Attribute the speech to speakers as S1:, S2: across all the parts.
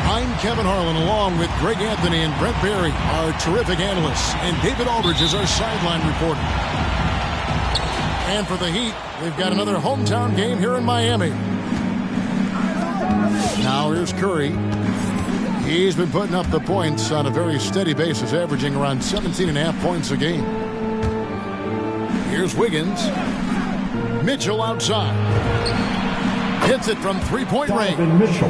S1: I'm Kevin Harlan, along with Greg Anthony and Brent Barry, our terrific analysts, and David Aldridge is our sideline reporter. And for the Heat, they've got another hometown game here in Miami. Now here's Curry. He's been putting up the points on a very steady basis, averaging around 17.5 points a game. Here's Wiggins. Mitchell outside. Hits it from three-point range.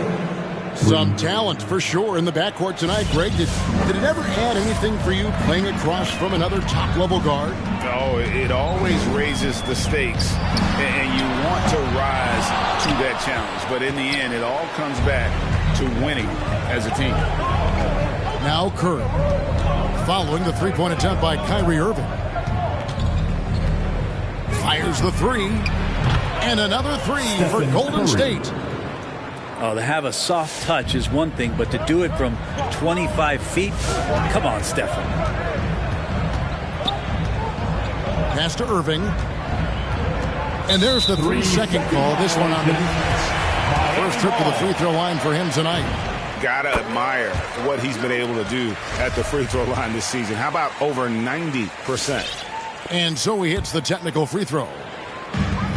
S1: Some talent for sure in the backcourt tonight, Greg. Did it ever add anything for you playing across from another top-level guard?
S2: Oh, it always raises the stakes, and you want to rise to that challenge. But in the end, it all comes back to winning as a team.
S1: Now Curry, following the three-point attempt by Kyrie Irving. Fires the three, and another three for Golden State.
S3: Oh, to have a soft touch is one thing, but to do it from 25 feet, come on, Stephen.
S1: Pass to Irving. And there's the 3-second call. This one on the defense. First trip to the free throw line for him tonight.
S2: Gotta admire what he's been able to do at the free throw line this season. How about over 90%?
S1: And so he hits the technical free throw.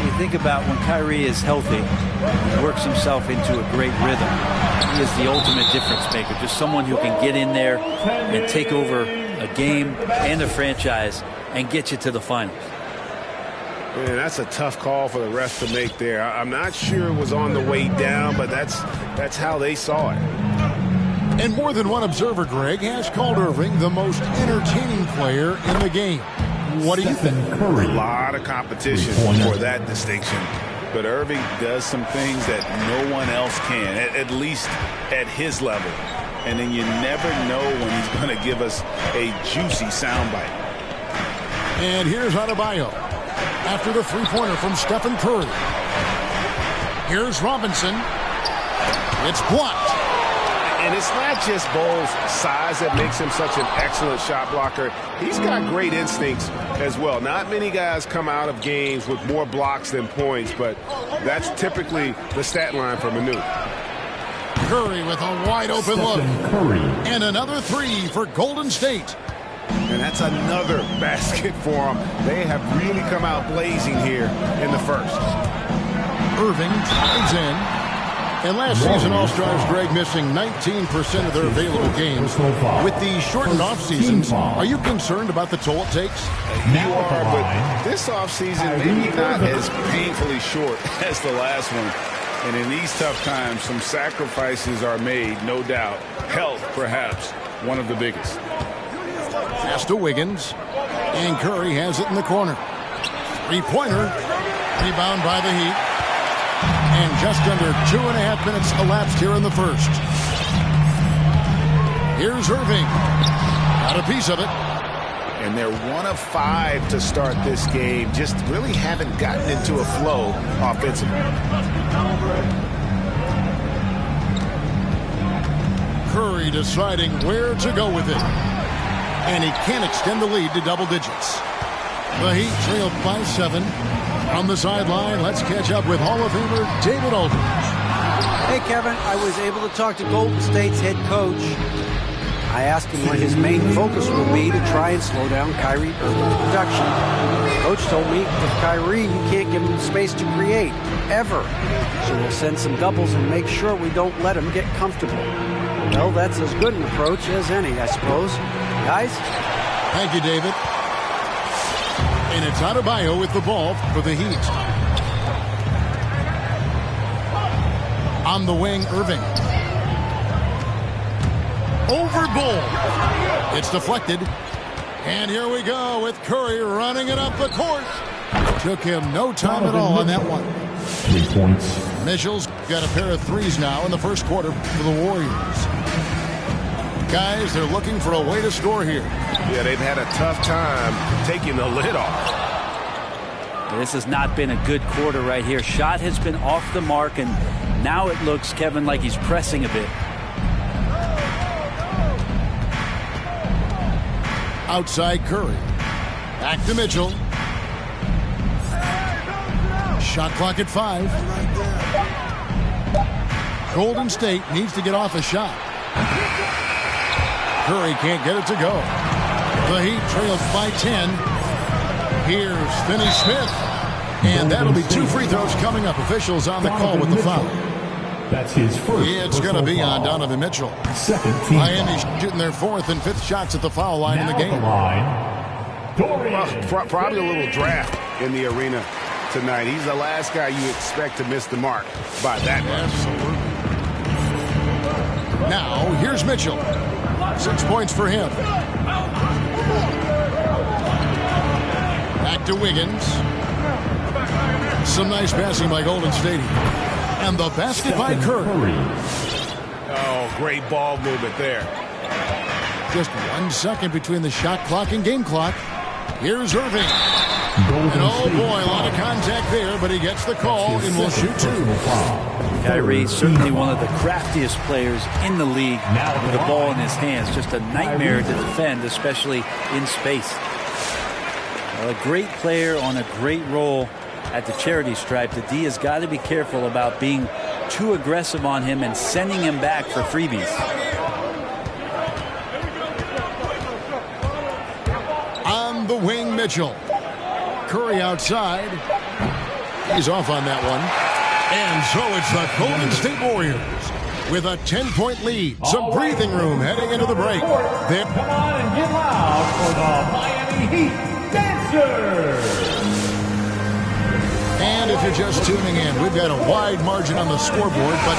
S3: You think about when Kyrie is healthy, he works himself into a great rhythm. He is the ultimate difference maker. Just someone who can get in there and take over a game and a franchise and get you to the finals.
S2: Man, that's a tough call for the refs to make there. I'm not sure it was on the way down, but that's how they saw it.
S1: And more than one observer, Greg, has called Irving the most entertaining player in the game. What do you think?
S2: A lot of competition for that distinction. But Irving does some things that no one else can, at least at his level. And then you never know when he's going to give us a juicy soundbite.
S1: And here's Adebayo after the three-pointer from Stephen Curry. Here's Robinson. It's blocked.
S2: And it's not just Bole's size that makes him such an excellent shot blocker. He's got great instincts as well. Not many guys come out of games with more blocks than points, but that's typically the stat line for Manu.
S1: Curry with a wide-open look. And another three for Golden State.
S2: And that's another basket for them. They have really come out blazing here in the first.
S1: Irving drives in. And last season, All-Stars, Greg, missing 19% of their available games. With the shortened off-seasons, are you concerned about the toll it takes?
S2: You are, but this off-season maybe not as painfully short as the last one. And in these tough times, some sacrifices are made, no doubt. Health, perhaps, one of the biggest.
S1: Pass to Wiggins. And Curry has it in the corner. Three-pointer. Rebound by the Heat. And just under 2.5 minutes elapsed here in the first. Here's Irving. Got a piece of it.
S2: And they're 1 of 5 to start this game. Just really haven't gotten into a flow offensively.
S1: Curry deciding where to go with it. And he can't extend the lead to double digits. The Heat trail by 7. On the sideline, let's catch up with Hall of Famer David Aldridge.
S4: Hey, Kevin, I was able to talk to Golden State's head coach. I asked him what his main focus will be to try and slow down Kyrie Irving's production. Coach told me, with Kyrie, you can't give him the space to create, ever. So we'll send some doubles and make sure we don't let him get comfortable. Well, that's as good an approach as any, I suppose. Guys?
S1: Thank you, David. And it's Adebayo with the ball for the Heat. On the wing, Irving. Over Bull. It's deflected. And here we go with Curry running it up the court. Took him no time at all on that one.
S5: 3 points.
S1: Mitchell's got a pair of threes now in the first quarter for the Warriors. Guys, they're looking for a way to score here.
S2: Yeah, they've had a tough time taking the lid off.
S3: This has not been a good quarter right here. Shot has been off the mark, and now it looks, Kevin, like he's pressing a bit.
S1: Outside Curry. Back to Mitchell. Shot clock at 5. Golden State needs to get off a shot. Curry can't get it to go. The Heat trails by 10. Here's Finney-Smith. And that'll be 2 free throws coming up. Officials on the call with the foul.
S5: That's his first.
S1: It's going to be on Donovan Mitchell.
S5: Second team.
S1: Miami shooting their 4th and 5th shots at the foul line in the game.
S2: Probably a little draft in the arena tonight. He's the last guy you expect to miss the mark by that much.
S1: Absolutely. Now, here's Mitchell. 6 points for him. Back to Wiggins. Some nice passing by Golden State. And the basket by Curry.
S2: Oh, great ball movement there.
S1: Just 1 second between the shot clock and game clock. Here's Irving. And oh boy, a lot of contact there, but he gets the call and will shoot 2.
S3: Kyrie, certainly one of the craftiest players in the league with the ball in his hands. Just a nightmare to defend, especially in space. A great player on a great role at the charity stripe. The D has got to be careful about being too aggressive on him and sending him back for freebies.
S1: On the wing, Mitchell. Curry outside. He's off on that one. And so it's the Golden State Warriors with a 10-point lead. Some breathing room heading into the break. They're
S5: Come on and get loud for the Miami Heat Dancers.
S1: And if you're just tuning in, we've got a wide margin on the scoreboard, but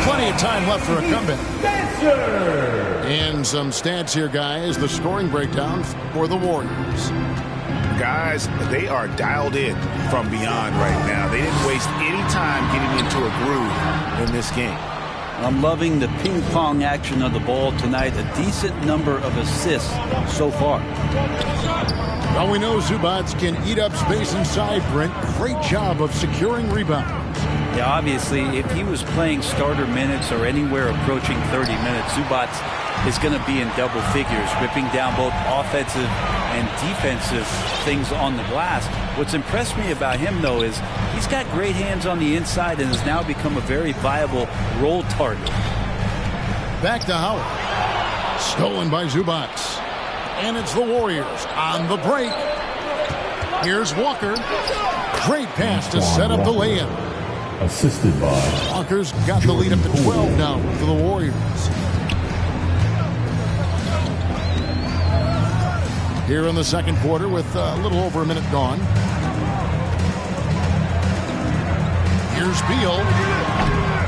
S1: plenty of time left for a comeback.
S5: Dancers.
S1: And some stats here, guys. The scoring breakdown for the Warriors.
S2: Guys, they are dialed in from beyond right now. They didn't waste any time getting into a groove in this game.
S3: I'm loving the ping-pong action of the ball tonight. A decent number of assists so far.
S1: Well, we know Zubac can eat up space inside, Brent. Great job of securing rebounds.
S3: Yeah, obviously, if he was playing starter minutes or anywhere approaching 30 minutes, Zubac is going to be in double figures, ripping down both offensive and defensive things on the glass. What's impressed me about him, though, is he's got great hands on the inside and has now become a very viable roll target.
S1: Back to Howard. Stolen by Zubac. And it's the Warriors on the break. Here's Walker. Great pass to set up the lay-in.
S5: assisted by
S1: Walker's got the lead up to 12 now for the Warriors. Here in the second quarter with a little over a minute gone. Here's Beal.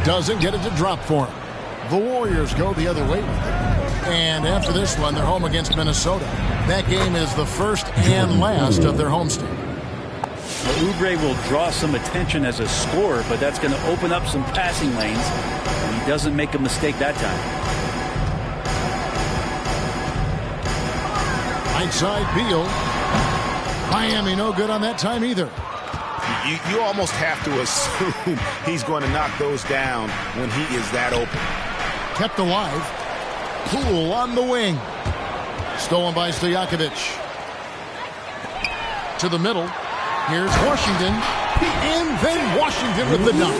S1: Doesn't get it to drop for him. The Warriors go the other way with it. And after this one, they're home against Minnesota. That game is the first and last of their homestand.
S3: Well, Oubre will draw some attention as a scorer, but that's going to open up some passing lanes. And he doesn't make a mistake that time.
S1: Right side, Beal. Miami no good on that time either.
S2: You almost have to assume he's going to knock those down when he is that open.
S1: Kept alive. Poole on the wing. Stolen by Stojakovic. To the middle. Here's Washington. And then Washington with the dunk.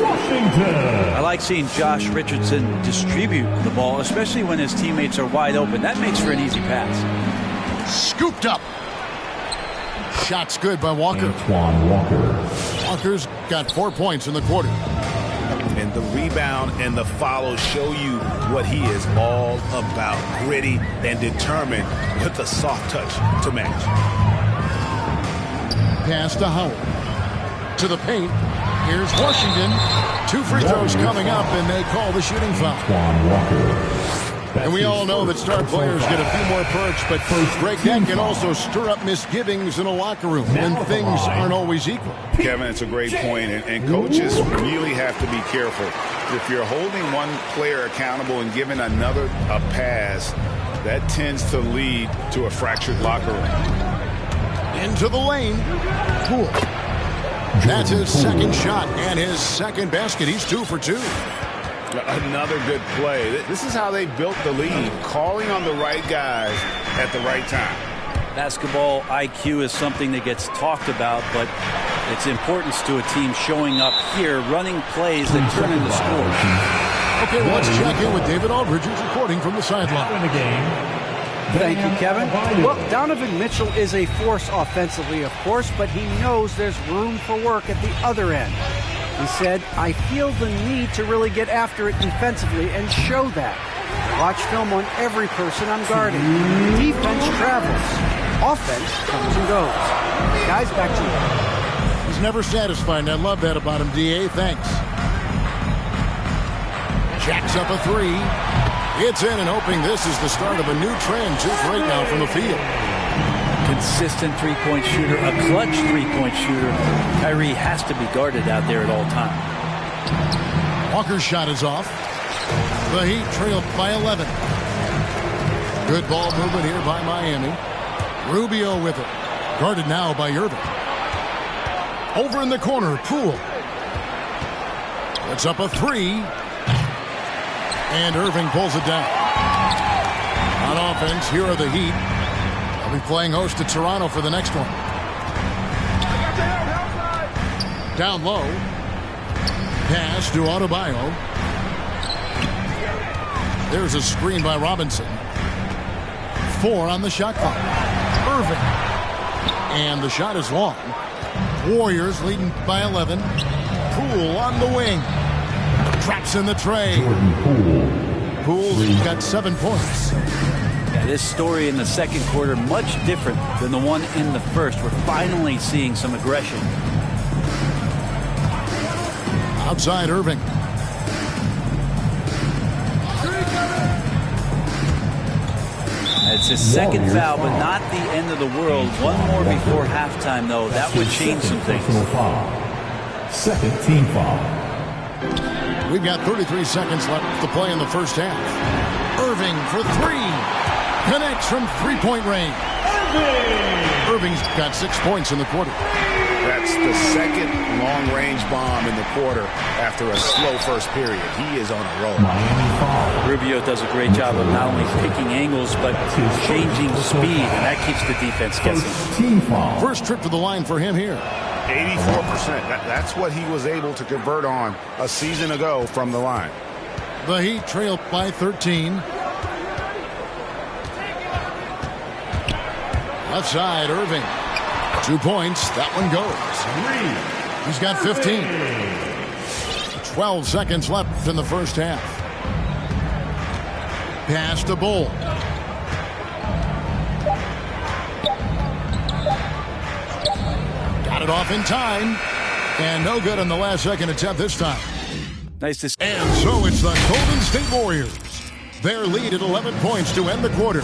S3: I like seeing Josh Richardson distribute the ball, especially when his teammates are wide open. That makes for an easy pass.
S1: Scooped up. Shot's good by Walker.
S5: Antoine Walker.
S1: Walker's got 4 points in the quarter.
S2: And the rebound and the follow show you what he is all about. Gritty and determined with a soft touch to match.
S1: Pass to Howard. To the paint. Here's Washington. 2 free throws coming up, and they call the shooting foul.
S5: Antoine Walker.
S1: And we all know that star players get a few more perks, but Greg, that can also stir up misgivings in a locker room when things aren't always equal.
S2: Kevin, it's a great point, and coaches really have to be careful. If you're holding one player accountable and giving another a pass, that tends to lead to a fractured locker room.
S1: Into the lane. Poole. That's his second shot and his second basket. He's 2 for 2.
S2: Another good play. This is how they built the lead, calling on the right guys at the right time.
S3: Basketball IQ is something that gets talked about, but its importance to a team showing up here, running plays that turn into scores.
S1: Okay, well, let's check in with David Aldridge, who's reporting from the sideline.
S5: In the game.
S4: Thank you, Kevin. Well, Donovan Mitchell is a force offensively, of course, but he knows there's room for work at the other end. He said, I feel the need to really get after it defensively and show that. Watch film on every person I'm guarding. Defense travels. Offense comes and goes. Guys, back to you.
S1: He's never satisfied, and I love that about him, D.A. Thanks. Jacks up a 3. It's in, and hoping this is the start of a new trend just right now from the field.
S3: Consistent three-point shooter, a clutch three-point shooter. Kyrie has to be guarded out there at all times.
S1: Walker's shot is off. The Heat trail by 11. Good ball movement here by Miami. Rubio with it. Guarded now by Irving. Over in the corner, Poole. It's up a 3. And Irving pulls it down. On offense, here are the Heat. They'll be playing host to Toronto for the next one. Down low. Pass to Adebayo. There's a screen by Robinson. 4 on the shot clock. Irving. And the shot is long. Warriors leading by 11. Poole on the wing. Traps in the tray. Poole's got 7 points.
S3: Yeah, this story in the second quarter much different than the one in the first. We're finally seeing some aggression.
S1: Outside Irving.
S3: It's his second foul, but not the end of the world. One more before halftime, though. That would change some things.
S5: Second team foul.
S1: We've got 33 seconds left to play in the first half. Irving for 3. Connects from three-point range. Irving's got 6 points in the quarter.
S2: That's the second long-range bomb in the quarter after a slow first period. He is on a roll.
S3: Rubio does a great job of not only picking angles, but changing speed, and that keeps the defense guessing.
S1: First trip to the line for him here.
S2: 84%. That's what he was able to convert on a season ago from the line.
S1: The Heat trail by 13. Left side, Irving. 2 points. That one goes. He's got 15. 12 seconds left in the first half. Pass to Bull. Got it off in time. And no good on the last second attempt this time.
S3: Nice to see.
S1: And so it's the Golden State Warriors. Their lead at 11 points to end the quarter.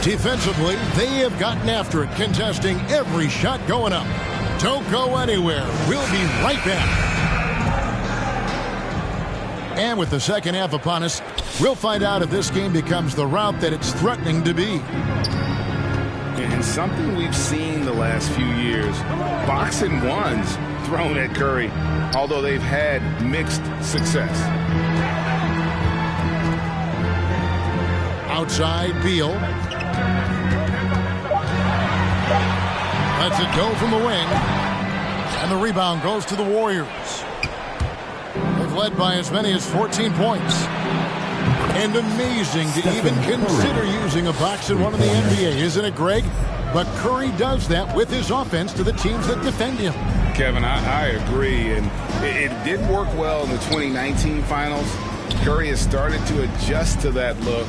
S1: Defensively, they have gotten after it, contesting every shot going up. Don't go anywhere. We'll be right back. And with the second half upon us, we'll find out if this game becomes the route that it's threatening to be.
S2: And something we've seen the last few years, box and ones thrown at Curry, although they've had mixed success.
S1: Outside, Beal. Lets it go from the wing. And the rebound goes to the Warriors. They've led by as many as 14 points. And amazing to even consider using a box and one in the NBA, isn't it, Greg? But Curry does that with his offense to the teams that defend him.
S2: Kevin, I agree, and it didn't work well in the 2019 finals. Curry has started to adjust to that look.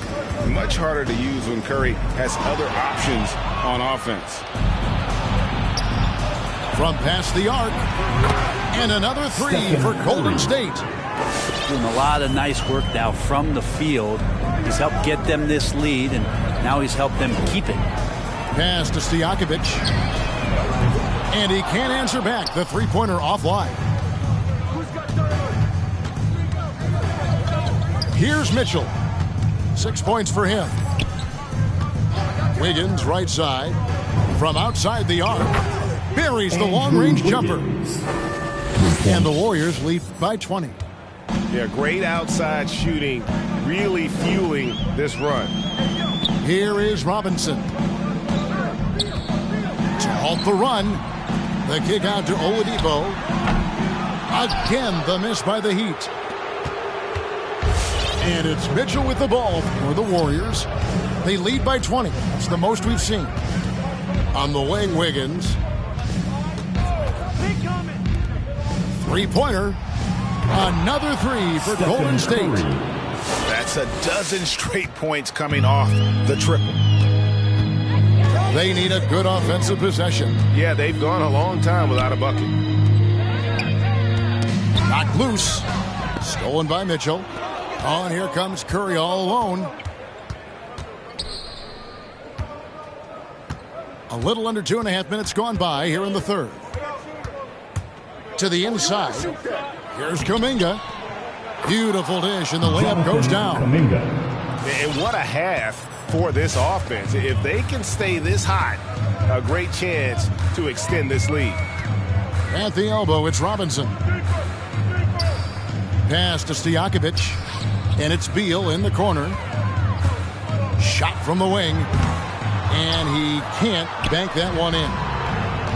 S2: Much harder to use when Curry has other options on offense.
S1: From past the arc, and another three for Golden State.
S3: Doing a lot of nice work now from the field. He's helped get them this lead, and now he's helped them keep it.
S1: Pass to Stojakovic. And he can't answer back. The three-pointer offline. Here's Mitchell. 6 points for him. Wiggins, right side. From outside the arc. Buries the long-range jumper. And the Warriors lead by 20.
S2: Yeah, great outside shooting, really fueling this run.
S1: Here is Robinson. To halt the run. The kick out to Oladipo. Again, the miss by the Heat. And it's Mitchell with the ball for the Warriors. They lead by 20. It's the most we've seen. On the wing, Wiggins. Three-pointer. Another three for Golden State.
S2: That's a dozen straight points coming off the triple.
S1: They need a good offensive possession.
S2: Yeah, they've gone a long time without a bucket.
S1: Knocked loose. Stolen by Mitchell. Oh, and here comes Curry all alone. A little under 2.5 minutes gone by here in the third. To the inside. Here's Kuminga. Beautiful dish, and the layup goes down.
S2: And what a half for this offense. If they can stay this hot, a great chance to extend this lead.
S1: At the elbow, it's Robinson. Pass to Stojakovic. And it's Beal in the corner. Shot from the wing. And he can't bank that one in.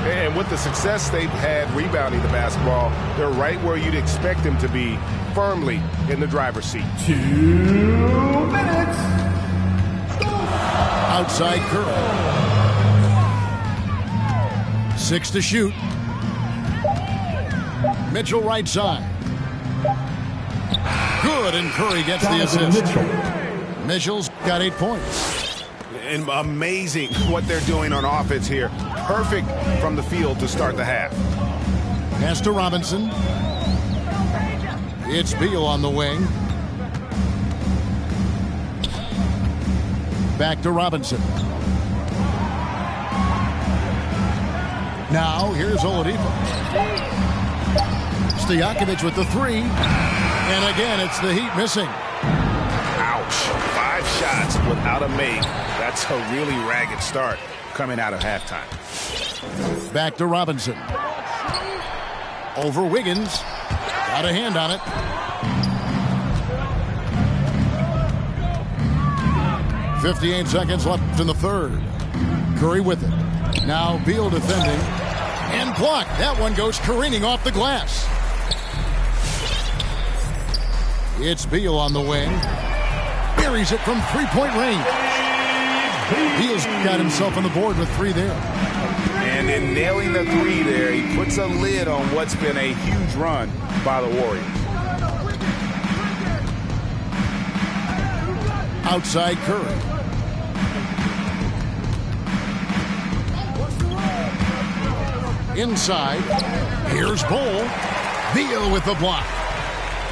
S2: And with the success they've had rebounding the basketball, they're right where you'd expect them to be, firmly in the driver's seat.
S5: 2 minutes.
S1: Outside Curry. 6 to shoot. Mitchell right side. Good, and Curry gets the assist. Mitchell's got 8 points.
S2: And amazing what they're doing on offense here. Perfect from the field to start the half.
S1: Pass to Robinson. It's Beal on the wing. Back to Robinson. Now, here's Oladipo. Stojakovic with the three. And again, it's the Heat missing.
S2: Ouch. 5 shots without a make. That's a really ragged start coming out of halftime.
S1: Back to Robinson. Over Wiggins. Got a hand on it. .58 seconds left in the third. Curry with it. Now Beal defending. And blocked. That one goes careening off the glass. It's Beal on the wing. Buries it from three-point range. Beal's got himself on the board with 3 there.
S2: And in nailing the 3 there, he puts a lid on what's been a huge run by the Warriors.
S1: Outside Curry. Inside. Here's Bol. Beal with the block.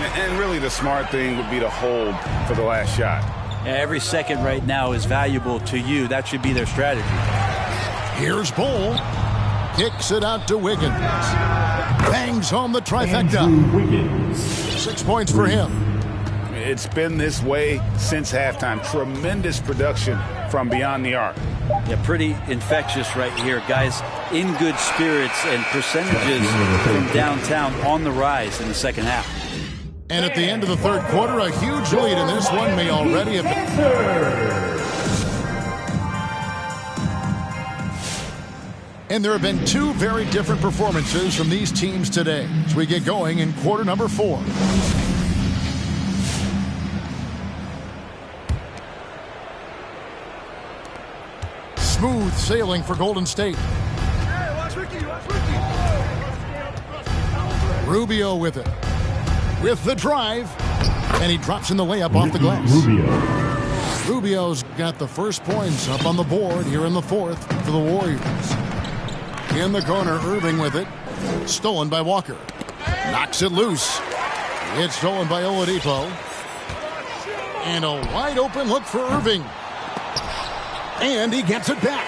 S2: And really the smart thing would be to hold for the last shot.
S3: Every second right now is valuable to you. That should be their strategy.
S1: Here's Bol. Kicks it out to Wiggins. Bangs home the trifecta. 6 points for him.
S2: It's been this way since halftime. Tremendous production from beyond the arc.
S3: Yeah, pretty infectious right here. Guys in good spirits and percentages from downtown on the rise in the second half.
S1: And at the end of the third quarter, a huge lead in this one may already have been. And there have been two very different performances from these teams today as we get going in quarter number 4. Smooth sailing for Golden State. Rubio with it. With the drive. And he drops in the layup off the glass. Rubio's got the first points up on the board here in the fourth for the Warriors. In the corner, Irving with it. Stolen by Walker. Knocks it loose. It's stolen by Oladipo. And a wide open look for Irving. And he gets it back.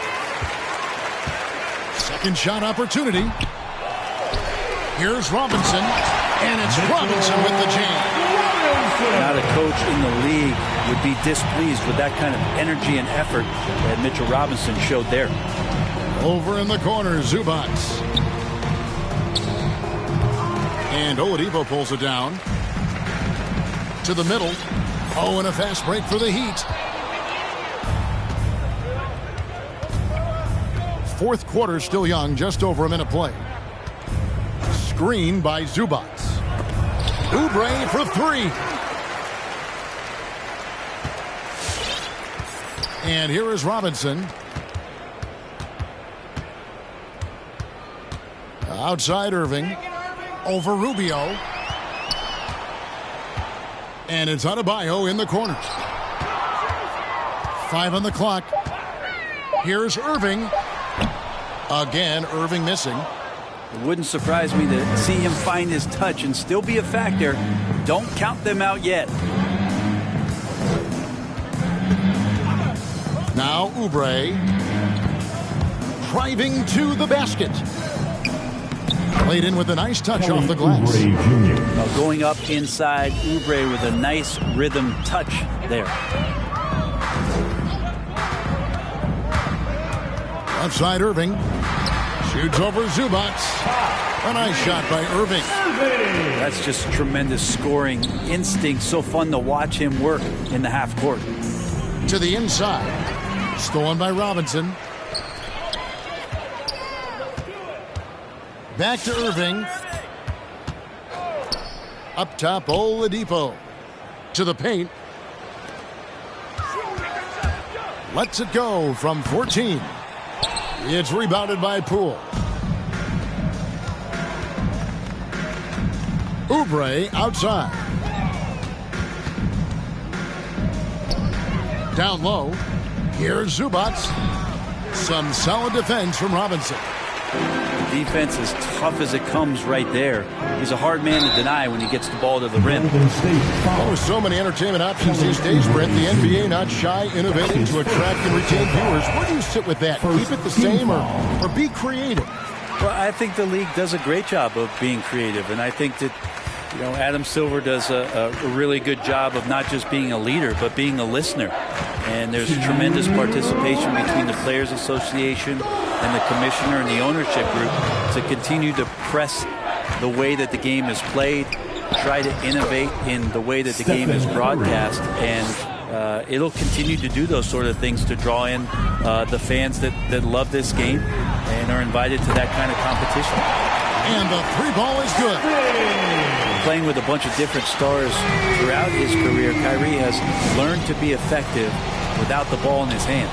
S1: Second shot opportunity. Here's Robinson. And it's Robinson with the jam.
S3: Not a coach in the league would be displeased with that kind of energy and effort that Mitchell Robinson showed there.
S1: Over in the corner, Zubac. And Oladipo pulls it down. To the middle. Oh, and a fast break for the Heat. Fourth quarter still young, just over a minute play. Screen by Zubac. Oubre for 3. And here is Robinson. Outside Irving. Over Rubio. And it's Adebayo in the corner. 5 on the clock. Here's Irving. Again, Irving missing.
S3: It wouldn't surprise me to see him find his touch and still be a factor. Don't count them out yet.
S1: Now Oubre. Driving to the basket. Played in with a nice touch off the glass.
S3: Going up inside, Oubre with a nice rhythm touch there.
S1: Outside Irving. Shoots over Zubac. A nice shot by Irving.
S3: That's just tremendous scoring instinct. So fun to watch him work in the half court.
S1: To the inside. Stolen by Robinson. Back to Irving. Up top, Oladipo. To the paint. Lets it go from 14. It's rebounded by Poole. Oubre outside. Down low. Here's Zubac. Some solid defense from Robinson.
S3: Defense as tough as it comes right there. He's a hard man to deny when he gets the ball to the rim.
S1: Well, with so many entertainment options these days, Brent, the NBA not shy, innovating to attract and retain viewers. Where do you sit with that? Keep it the same or be creative?
S3: Well, I think the league does a great job of being creative, and I think that Adam Silver does a really good job of not just being a leader, but being a listener. And there's tremendous participation between the Players Association and the commissioner and the ownership group to continue to press the way that the game is played, try to innovate in the way that the game is broadcast, and it'll continue to do those sort of things to draw in the fans that love this game and are invited to that kind of competition.
S1: And the 3 ball is good.
S3: Playing with a bunch of different stars throughout his career, Kyrie has learned to be effective without the ball in his hand.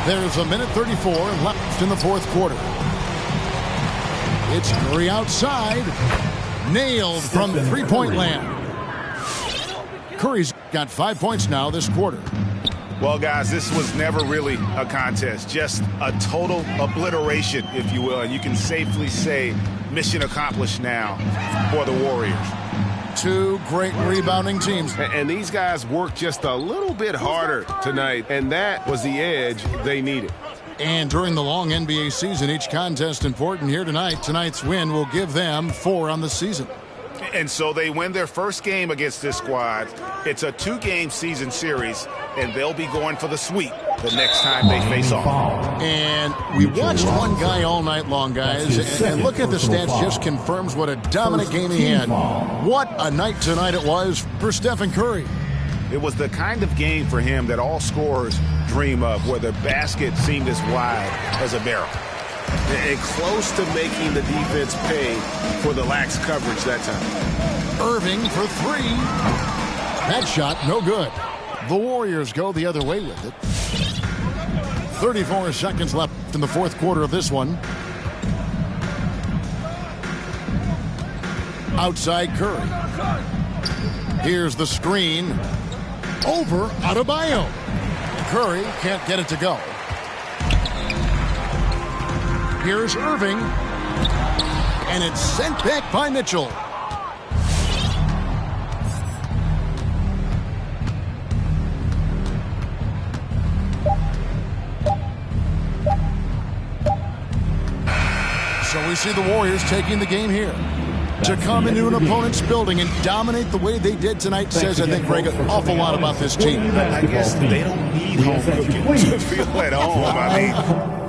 S1: There's a minute 34 left in the fourth quarter. It's Curry outside. Nailed from three-point land. Curry's got 5 points now this quarter.
S2: Well, guys, this was never really a contest. Just a total obliteration, if you will. And you can safely say mission accomplished now for the Warriors.
S1: Two great rebounding teams.
S2: And these guys worked just a little bit harder tonight, and that was the edge they needed.
S1: And during the long NBA season, each contest important here tonight. Tonight's win will give them 4 on the season.
S2: And so they win their first game against this squad. It's a 2-game season series, and they'll be going for the sweep the next time they face off.
S1: And we watched one guy all night long, guys, and look at the stats, just confirms what a dominant game he had. What a night tonight it was for Stephen Curry.
S2: It was the kind of game for him that all scorers dream of, where the basket seemed as wide as a barrel. And close to making the defense pay for the lax coverage that time.
S1: Irving for 3. That shot, no good. The Warriors go the other way with it. 34 seconds left in the fourth quarter of this one. Outside Curry. Here's the screen. Over Adebayo. Curry can't get it to go. Here's Irving. And it's sent back by Mitchell. So we see the Warriors taking the game here. To come into an opponent's building and dominate the way they did tonight says, I think, Greg, an awful lot about this team.
S2: I guess they don't need home cooking to feel at home. I mean,